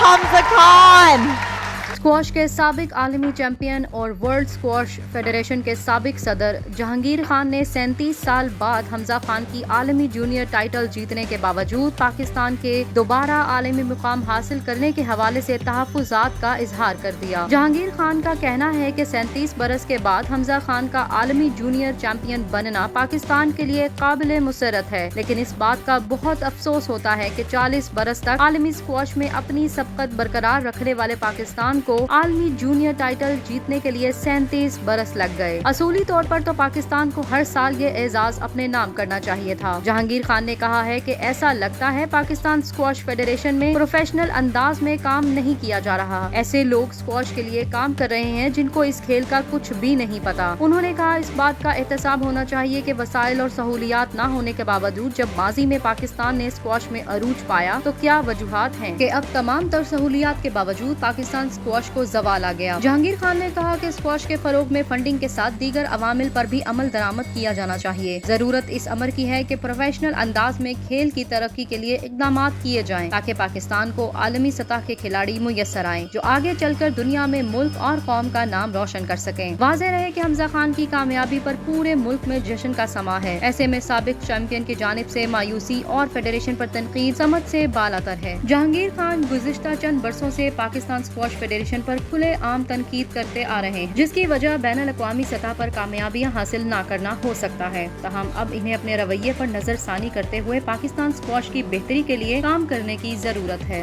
Hamza Khan. Squash के साबिक आलमी चैंपियन और वर्ल्ड स्क्वाश फेडरेशन के साबिक सदर जहांगीर खान ने 37 साल बाद हमजा खान की आलमी जूनियर टाइटल जीतने के बावजूद पाकिस्तान के दोबारा आलमी मुकाम हासिल करने के हवाले से तहफ्फुज़ात का इजहार कर दिया। जहांगीर खान का कहना है कि 37 बरस के बाद हमजा खान का आलमी जूनियर चैंपियन बनना पाकिस्तान के लिए काबिल मुसरत है, लेकिन इस बात का बहुत अफसोस होता है कि 40 बरस तक आलमी स्क्वाश में अपनी सबकत बरकरार रखने वाले पाकिस्तान को आलमी जूनियर टाइटल जीतने के लिए 37 बरस लग गए। असूली तौर पर तो पाकिस्तान को हर साल ये एजाज अपने नाम करना चाहिए था। जहांगीर खान ने कहा है कि ऐसा लगता है पाकिस्तान स्क्वाश फेडरेशन में प्रोफेशनल अंदाज में काम नहीं किया जा रहा। ऐसे लोग स्क्वाश के लिए काम कर रहे हैं जिनको इस खेल का कुछ भी नहीं पता। उन्होंने कहा इस बात का एहतसाब होना चाहिए कि वसाइल और सहूलियात न होने के बावजूद जब माजी में पाकिस्तान ने स्क्वाश में अरूज पाया तो क्या वजूहात हैं कि अब तमाम तर सहूलियात के बावजूद पाकिस्तान स्क्वाश को जवाल आ गया। जहांगीर खान ने कहा कि स्क्वाश के फरोग में फंडिंग के साथ दीगर अवामिल पर भी अमल दरामद किया जाना चाहिए। जरूरत इस अमर की है कि प्रोफेशनल अंदाज में खेल की तरक्की के लिए इकदाम किए जाएं ताकि पाकिस्तान को आलमी सतह के खिलाड़ी मुयस्सर आएं जो आगे चलकर दुनिया में मुल्क और कौम का नाम रोशन कर सकें। वाज़ेह रहे कि हमजा खान की कामयाबी पर पूरे मुल्क में जश्न का समा है। ऐसे में साबिक चैंपियन की जानिब से मायूसी और फेडरेशन पर तनकीद समझ से बालातर है। जहांगीर खान गुज़िश्ता चंद बरसों से पाकिस्तान स्क्वाश फेडरेशन पर खुले आम तनकीद करते आ रहे हैं, जिसकी वजह बैनुल अक़वामी सतह पर कामयाबियां हासिल ना करना हो सकता है। तहम अब इन्हें अपने रवैये पर नजरसानी करते हुए पाकिस्तान स्क्वाश की बेहतरी के लिए काम करने की जरूरत है।